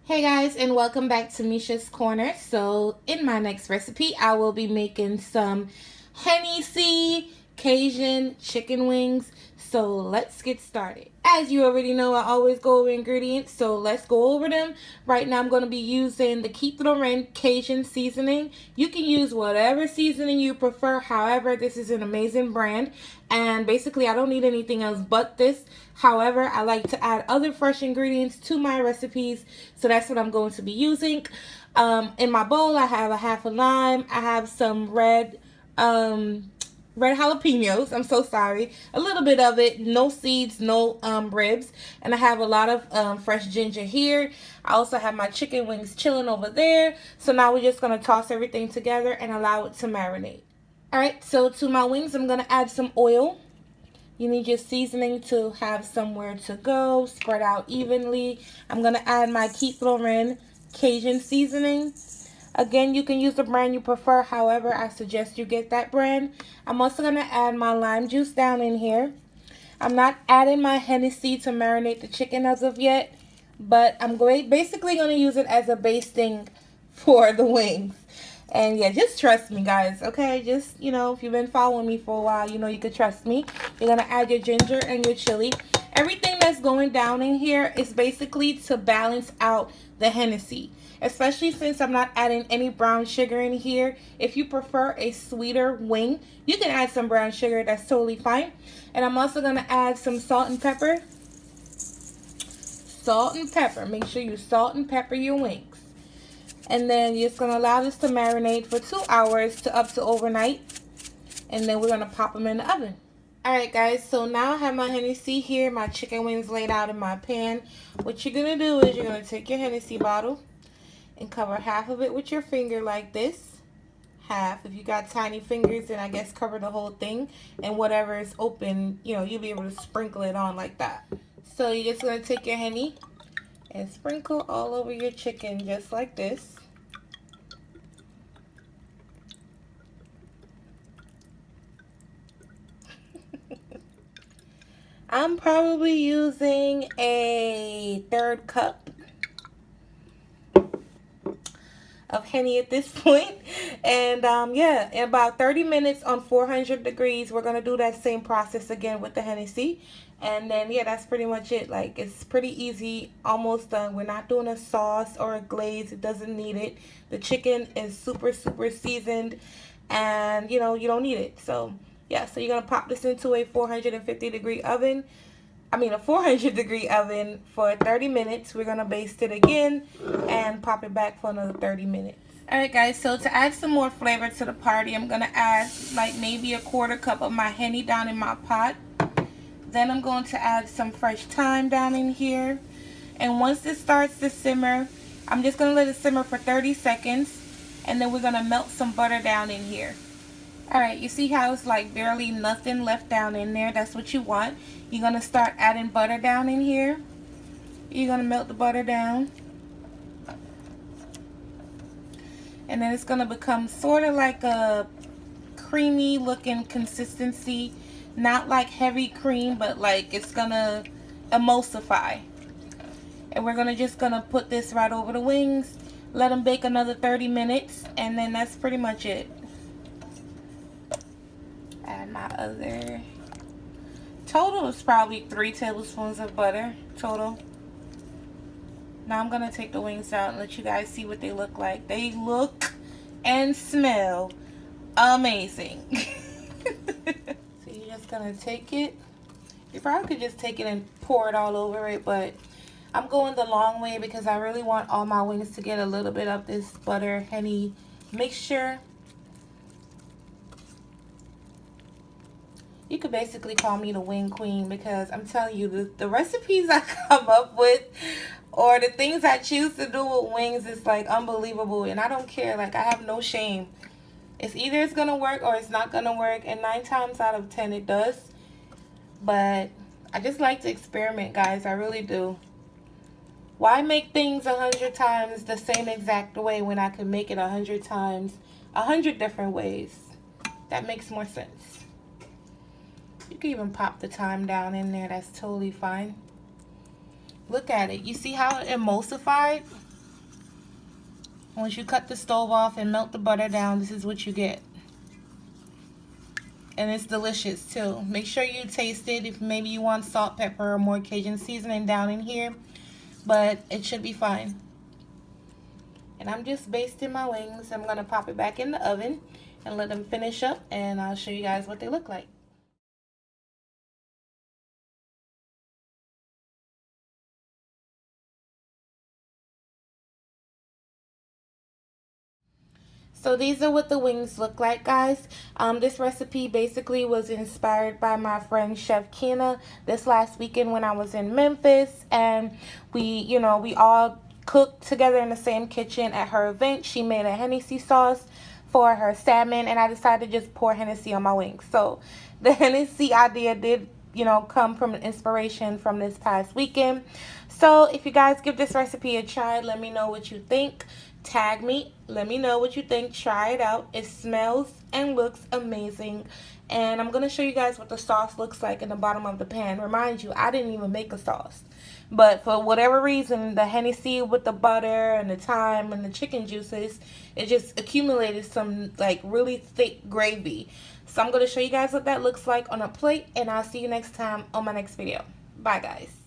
Hey guys, and welcome back to Misha's Corner. So in my next recipe, I will be making some Hennessy Cajun chicken wings. So let's get started. As you already know, I always go over ingredients, so let's go over them. Right now I'm going to be using the Cajun Cajun seasoning. You can use whatever seasoning you prefer. However, this is an amazing brand, and basically I don't need anything else but this. However, I like to add other fresh ingredients to my recipes, so that's what I'm going to be using. In my bowl, I have a half a lime. I have some red jalapenos. I'm so sorry. A little bit of it, no seeds, no ribs, and I have a lot of fresh ginger here. I also have my chicken wings chilling over there. So now we're just gonna toss everything together and allow it to marinate. All right. So to my wings, I'm gonna add some oil. You need your seasoning to have somewhere to go, spread out evenly. I'm going to add my Cajun Cajun seasoning. Again, you can use the brand you prefer. However, I suggest you get that brand. I'm also going to add my lime juice down in here. I'm not adding my Hennessy to marinate the chicken as of yet, but I'm basically going to use it as a basting for the wings. And yeah, just trust me, guys, okay? Just, if you've been following me for a while, you can trust me. You're going to add your ginger and your chili. Everything that's going down in here is basically to balance out the Hennessy, especially since I'm not adding any brown sugar in here. If you prefer a sweeter wing, you can add some brown sugar. That's totally fine. And I'm also going to add some salt and pepper. Salt and pepper. Make sure you salt and pepper your wings. And then you're just going to allow this to marinate for 2 hours to up to overnight. And then we're going to pop them in the oven. Alright guys, so now I have my Hennessy here. My chicken wings laid out in my pan. What you're going to do is you're going to take your Hennessy bottle and cover half of it with your finger like this. Half. If you got tiny fingers, then I guess cover the whole thing. And whatever is open, you'll be able to sprinkle it on like that. So you're just going to take your Henny and sprinkle all over your chicken just like this. I'm probably using a 1/3 cup of Henny at this point. And yeah, in about 30 minutes on 400 degrees, we're going to do that same process again with the Hennessy. And then yeah, that's pretty much it. Like, it's pretty easy, almost done. We're not doing a sauce or a glaze. It doesn't need it. The chicken is super seasoned, and you don't need it. So yeah, so you're gonna pop this into a 450-degree oven. A 400-degree oven for 30 minutes. We're gonna baste it again and pop it back for another 30 minutes. Alright guys, so to add some more flavor to the party, I'm gonna add like maybe a 1/4 cup of my Henny down in my pot. Then I'm going to add some fresh thyme down in here. And once this starts to simmer, I'm just going to let it simmer for 30 seconds. And then we're going to melt some butter down in here. Alright, you see how it's like barely nothing left down in there? That's what you want. You're going to start adding butter down in here. You're going to melt the butter down. And then it's going to become sort of like a creamy looking consistency. Not like heavy cream, but like it's gonna emulsify. And we're just gonna put this right over the wings, let them bake another 30 minutes, and then that's pretty much it. Add my other, total is probably 3 tablespoons of butter total. Now I'm gonna take the wings out and let you guys see what they look like. They look and smell amazing. You're just gonna take it. You probably could just take it and pour it all over it, but I'm going the long way because I really want all my wings to get a little bit of this butter Henny mixture. You could basically call me the wing queen, because I'm telling you, the recipes I come up with or the things I choose to do with wings is like unbelievable, and I don't care. Like, I have no shame. It's either it's going to work or it's not going to work. And 9 times out of 10 it does. But I just like to experiment, guys. I really do. Why make things 100 times the same exact way when I can make it 100 times, 100 different ways? That makes more sense. You can even pop the thyme down in there. That's totally fine. Look at it. You see how it emulsified? Once you cut the stove off and melt the butter down, this is what you get. And it's delicious too. Make sure you taste it if maybe you want salt, pepper, or more Cajun seasoning down in here. But it should be fine. And I'm just basting my wings. I'm going to pop it back in the oven and let them finish up. And I'll show you guys what they look like. So these are what the wings look like, guys. This recipe basically was inspired by my friend Chef Kina this last weekend when I was in Memphis, and we all cooked together in the same kitchen at her event. She made a Hennessy sauce for her salmon, and I decided to just pour Hennessy on my wings. So the Hennessy idea did come from an inspiration from this past weekend. So if you guys give this recipe a try, let me know what you think. Tag me, let me know what you think. Try it out. It smells and looks amazing. And I'm going to show you guys what the sauce looks like in the bottom of the pan. Remind you, I didn't even make a sauce. But for whatever reason, the Hennessy with the butter and the thyme and the chicken juices, it just accumulated some like really thick gravy. So I'm going to show you guys what that looks like on a plate. And I'll see you next time on my next video. Bye, guys.